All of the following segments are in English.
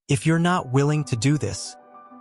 If you're not willing to do this,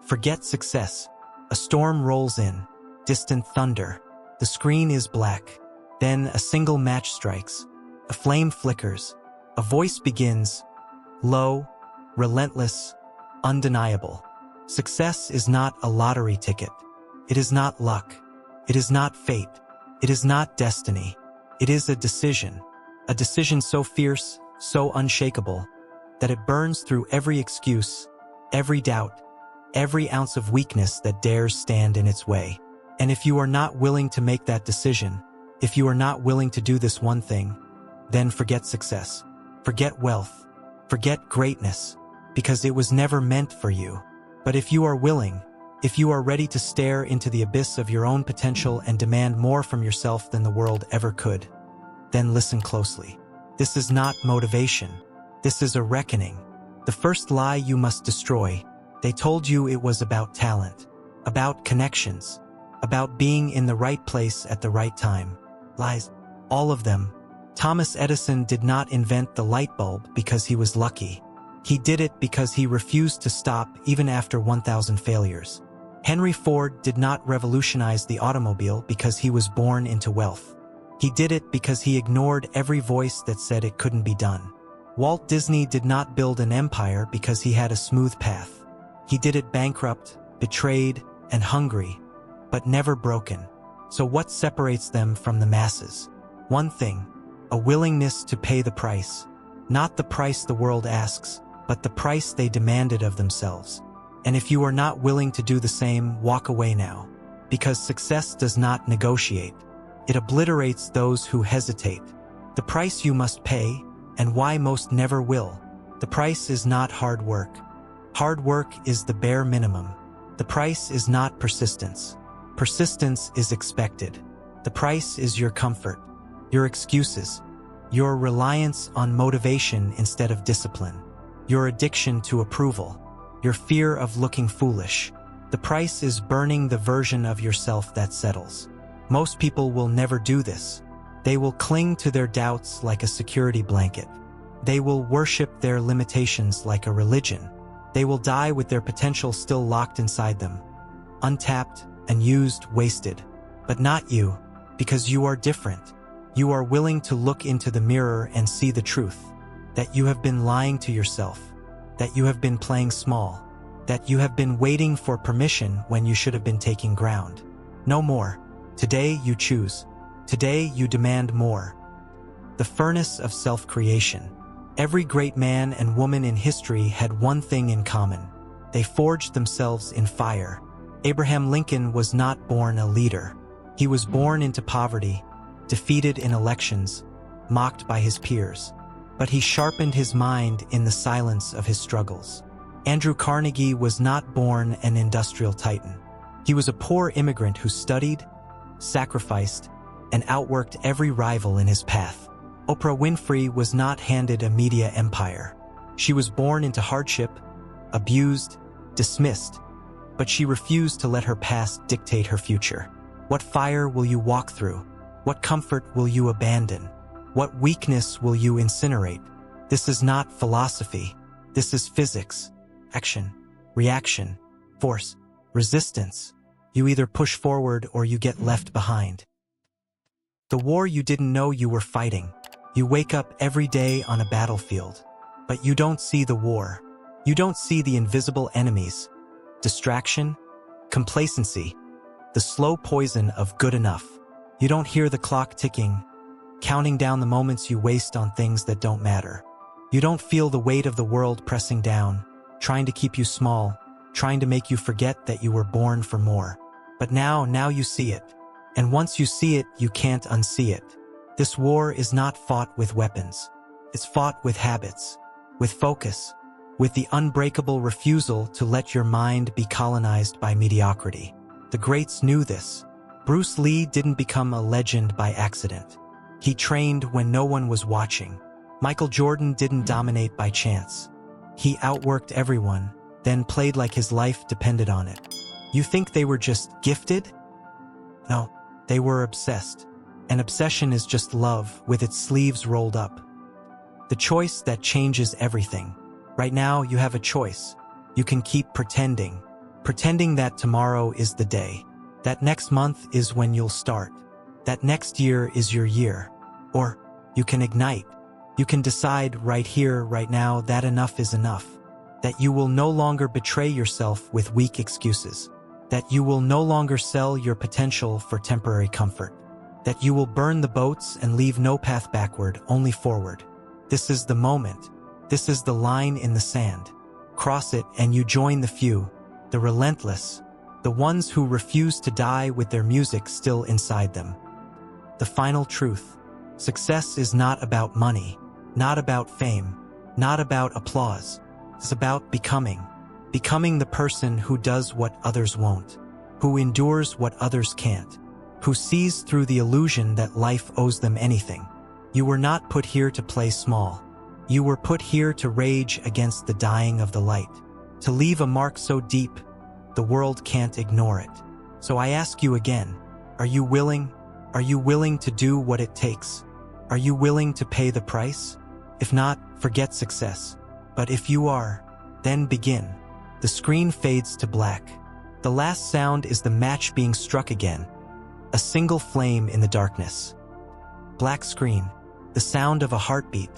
forget success. A storm rolls in, distant thunder. The screen is black. Then a single match strikes. A flame flickers. A voice begins, low, relentless, undeniable. Success is not a lottery ticket. It is not luck. It is not fate. It is not destiny. It is a decision so fierce, so unshakable, that it burns through every excuse, every doubt, every ounce of weakness that dares stand in its way. And if you are not willing to make that decision, if you are not willing to do this one thing, then forget success, forget wealth, forget greatness, because it was never meant for you. But if you are willing, if you are ready to stare into the abyss of your own potential and demand more from yourself than the world ever could, then listen closely. This is not motivation. This is a reckoning. The first lie you must destroy. They told you it was about talent, about connections, about being in the right place at the right time. Lies. All of them. Thomas Edison did not invent the light bulb because he was lucky. He did it because he refused to stop even after 1,000 failures. Henry Ford did not revolutionize the automobile because he was born into wealth. He did it because he ignored every voice that said it couldn't be done. Walt Disney did not build an empire because he had a smooth path. He did it bankrupt, betrayed, and hungry, but never broken. So what separates them from the masses? One thing, a willingness to pay the price. Not the price the world asks, but the price they demanded of themselves. And if you are not willing to do the same, walk away now. Because success does not negotiate. It obliterates those who hesitate. The price you must pay, and why most never will. The price is not hard work. Hard work is the bare minimum. The price is not persistence. Persistence is expected. The price is your comfort, your excuses, your reliance on motivation instead of discipline, your addiction to approval, your fear of looking foolish. The price is burning the version of yourself that settles. Most people will never do this. They will cling to their doubts like a security blanket. They will worship their limitations like a religion. They will die with their potential still locked inside them, untapped, unused, wasted. But not you, because you are different. You are willing to look into the mirror and see the truth, that you have been lying to yourself, that you have been playing small, that you have been waiting for permission when you should have been taking ground. No more. Today you choose. Today you demand more. The furnace of self-creation. Every great man and woman in history had one thing in common. They forged themselves in fire. Abraham Lincoln was not born a leader. He was born into poverty, defeated in elections, mocked by his peers. But he sharpened his mind in the silence of his struggles. Andrew Carnegie was not born an industrial titan. He was a poor immigrant who studied, sacrificed, and outworked every rival in his path. Oprah Winfrey was not handed a media empire. She was born into hardship, abused, dismissed, but she refused to let her past dictate her future. What fire will you walk through? What comfort will you abandon? What weakness will you incinerate? This is not philosophy. This is physics. Action, reaction, force, resistance. You either push forward or you get left behind. The war you didn't know you were fighting. You wake up every day on a battlefield, but you don't see the war. You don't see the invisible enemies. Distraction, complacency, the slow poison of good enough. You don't hear the clock ticking, counting down the moments you waste on things that don't matter. You don't feel the weight of the world pressing down, trying to keep you small, trying to make you forget that you were born for more. But now you see it. And once you see it, you can't unsee it. This war is not fought with weapons. It's fought with habits, with focus, with the unbreakable refusal to let your mind be colonized by mediocrity. The greats knew this. Bruce Lee didn't become a legend by accident. He trained when no one was watching. Michael Jordan didn't dominate by chance. He outworked everyone, then played like his life depended on it. You think they were just gifted? No, they were obsessed. An obsession is just love with its sleeves rolled up. The choice that changes everything. Right now, you have a choice. You can keep pretending. Pretending that tomorrow is the day. That next month is when you'll start. That next year is your year. Or you can ignite. You can decide right here, right now, that enough is enough. That you will no longer betray yourself with weak excuses. That you will no longer sell your potential for temporary comfort. That you will burn the boats and leave no path backward, only forward. This is the moment. This is the line in the sand. Cross it and you join the few, the relentless, the ones who refuse to die with their music still inside them. The final truth. Success is not about money, not about fame, not about applause. It's about becoming. Becoming the person who does what others won't, who endures what others can't, who sees through the illusion that life owes them anything. You were not put here to play small. You were put here to rage against the dying of the light, to leave a mark so deep, the world can't ignore it. So I ask you again, are you willing? Are you willing to do what it takes? Are you willing to pay the price? If not, forget success. But if you are, then begin. The screen fades to black. The last sound is the match being struck again. A single flame in the darkness. Black screen. The sound of a heartbeat.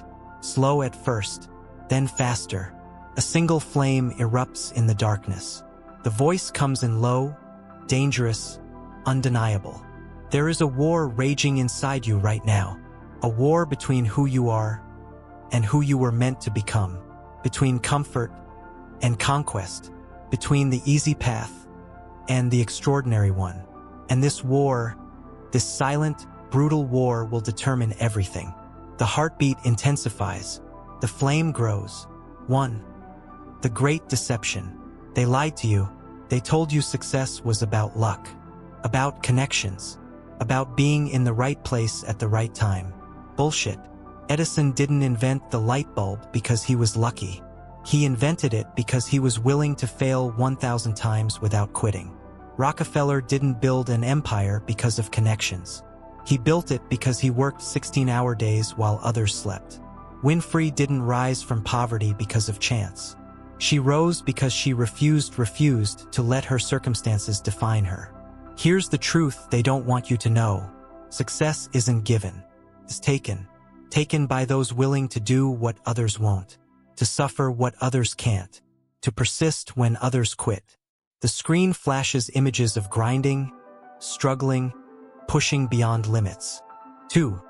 Slow at first, then faster. A single flame erupts in the darkness. The voice comes in low, dangerous, undeniable. There is a war raging inside you right now. A war between who you are and who you were meant to become. Between comfort and conquest. Between the easy path and the extraordinary one. And this war, this silent, brutal war will determine everything. The heartbeat intensifies. The flame grows. 1. The great deception. They lied to you. They told you success was about luck, about connections, about being in the right place at the right time. Bullshit. Edison didn't invent the light bulb because he was lucky. He invented it because he was willing to fail 1,000 times without quitting. Rockefeller didn't build an empire because of connections. He built it because he worked 16-hour days while others slept. Winfrey didn't rise from poverty because of chance. She rose because she refused to let her circumstances define her. Here's the truth they don't want you to know. Success isn't given. It's taken. Taken by those willing to do what others won't. To suffer what others can't. To persist when others quit. The screen flashes images of grinding, struggling, pushing beyond limits. 2.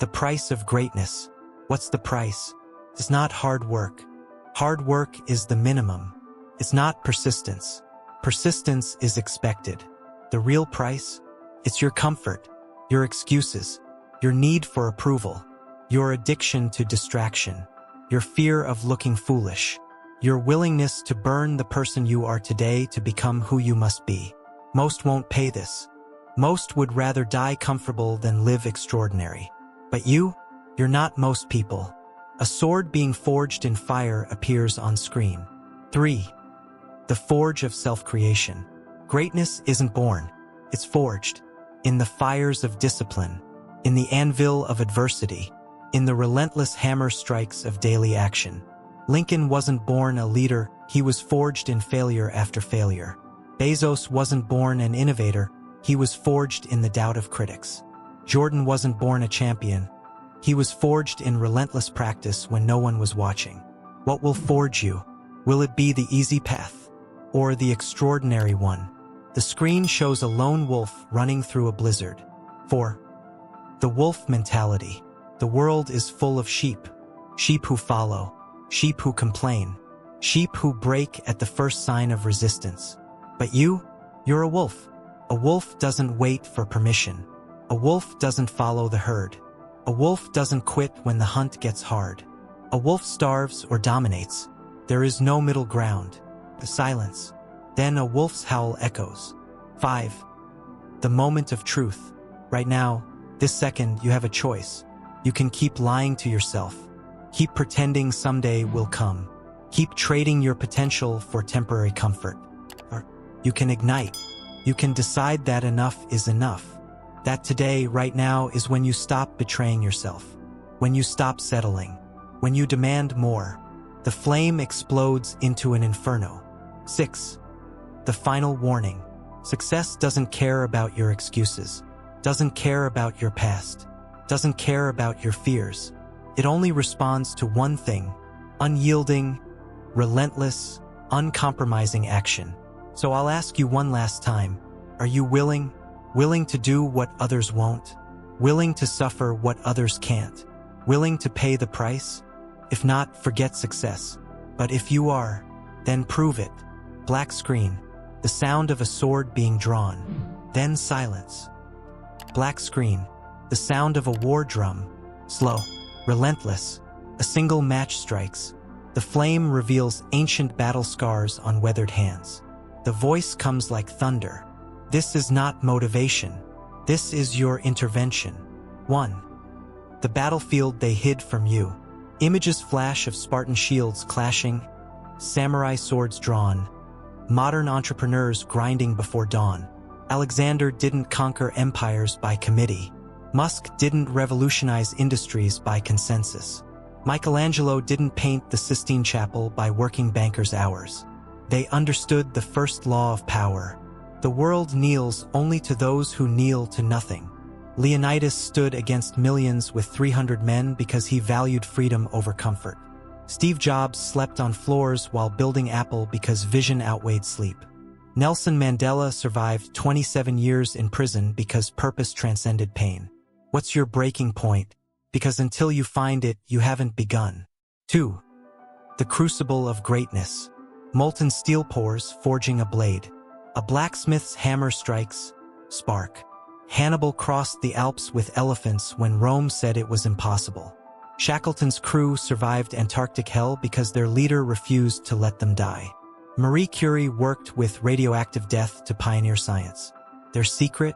The price of greatness. What's the price? It's not hard work. Hard work is the minimum. It's not persistence. Persistence is expected. The real price? It's your comfort, your excuses, your need for approval, your addiction to distraction, your fear of looking foolish, your willingness to burn the person you are today to become who you must be. Most won't pay this. Most would rather die comfortable than live extraordinary. But you're not most people. A sword being forged in fire appears on screen. 3. The forge of self-creation. Greatness isn't born. It's forged. In the fires of discipline. In the anvil of adversity. In the relentless hammer strikes of daily action. Lincoln wasn't born a leader, he was forged in failure after failure. Bezos wasn't born an innovator, he was forged in the doubt of critics. Jordan wasn't born a champion. He was forged in relentless practice when no one was watching. What will forge you? Will it be the easy path? Or the extraordinary one? The screen shows a lone wolf running through a blizzard. 4. The wolf mentality. The world is full of sheep. Sheep who follow. Sheep who complain. Sheep who break at the first sign of resistance. But you're a wolf. A wolf doesn't wait for permission. A wolf doesn't follow the herd. A wolf doesn't quit when the hunt gets hard. A wolf starves or dominates. There is no middle ground. The silence. Then a wolf's howl echoes. 5. The moment of truth. Right now, this second, you have a choice. You can keep lying to yourself. Keep pretending someday will come. Keep trading your potential for temporary comfort. Or you can ignite. You can decide that enough is enough. That today, right now, is when you stop betraying yourself. When you stop settling. When you demand more. The flame explodes into an inferno. 6. The final warning. Success doesn't care about your excuses, doesn't care about your past, doesn't care about your fears. It only responds to one thing: unyielding, relentless, uncompromising action. So I'll ask you one last time, are you willing to do what others won't? Willing to suffer what others can't? Willing to pay the price? If not, forget success. But if you are, then prove it. Black screen. The sound of a sword being drawn. Then silence. Black screen. The sound of a war drum. Slow. Relentless. A single match strikes. The flame reveals ancient battle scars on weathered hands. The voice comes like thunder. This is not motivation. This is your intervention. 1. The battlefield they hid from you. Images flash of Spartan shields clashing, samurai swords drawn, modern entrepreneurs grinding before dawn. Alexander didn't conquer empires by committee. Musk didn't revolutionize industries by consensus. Michelangelo didn't paint the Sistine Chapel by working bankers' hours. They understood the first law of power. The world kneels only to those who kneel to nothing. Leonidas stood against millions with 300 men because he valued freedom over comfort. Steve Jobs slept on floors while building Apple because vision outweighed sleep. Nelson Mandela survived 27 years in prison because purpose transcended pain. What's your breaking point? Because until you find it, you haven't begun. 2. The crucible of greatness. Molten steel pours, forging a blade. A blacksmith's hammer strikes, spark. Hannibal crossed the Alps with elephants when Rome said it was impossible. Shackleton's crew survived Antarctic hell because their leader refused to let them die. Marie Curie worked with radioactive death to pioneer science. Their secret?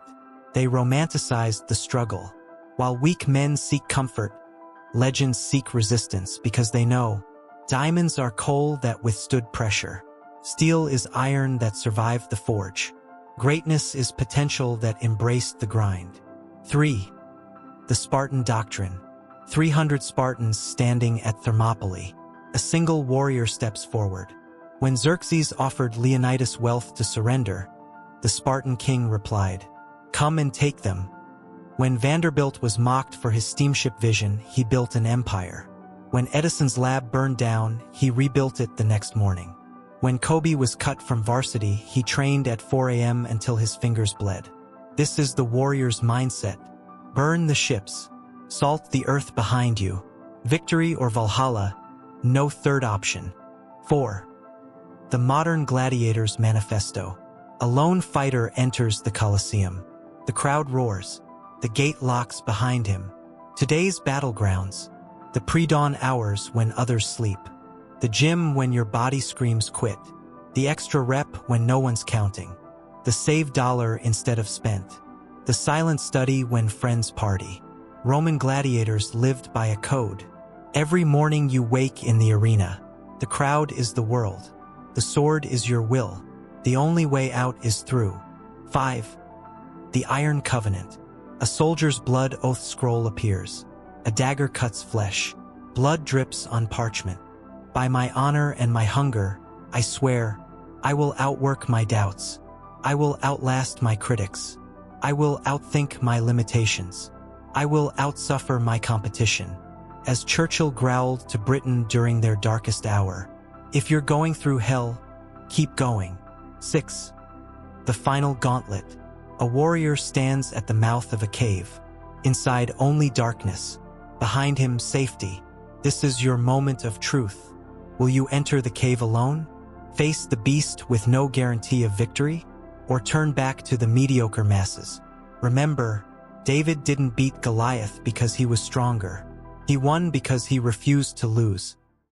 They romanticized the struggle. While weak men seek comfort, legends seek resistance because they know diamonds are coal that withstood pressure. Steel is iron that survived the forge. Greatness is potential that embraced the grind. 3. The Spartan Doctrine. 300 Spartans standing at Thermopylae. A single warrior steps forward. When Xerxes offered Leonidas wealth to surrender, the Spartan king replied, "Come and take them." When Vanderbilt was mocked for his steamship vision, he built an empire. When Edison's lab burned down, he rebuilt it the next morning. When Kobe was cut from varsity, he trained at 4 a.m. until his fingers bled. This is the warrior's mindset. Burn the ships. Salt the earth behind you. Victory or Valhalla, no third option. 4. The Modern Gladiator's Manifesto. A lone fighter enters the Colosseum. The crowd roars. The gate locks behind him. Today's battlegrounds. The pre-dawn hours when others sleep. The gym when your body screams quit. The extra rep when no one's counting. The saved dollar instead of spent. The silent study when friends party. Roman gladiators lived by a code. Every morning you wake in the arena. The crowd is the world. The sword is your will. The only way out is through. 5. The Iron Covenant. A soldier's blood oath scroll appears. A dagger cuts flesh. Blood drips on parchment. By my honor and my hunger, I swear, I will outwork my doubts. I will outlast my critics. I will outthink my limitations. I will outsuffer my competition. As Churchill growled to Britain during their darkest hour, if you're going through hell, keep going. 6. The Final Gauntlet. A warrior stands at the mouth of a cave. Inside only darkness. Behind him safety. This is your moment of truth. Will you enter the cave alone? Face the beast with no guarantee of victory? Or turn back to the mediocre masses? Remember, David didn't beat Goliath because he was stronger. He won because he refused to lose.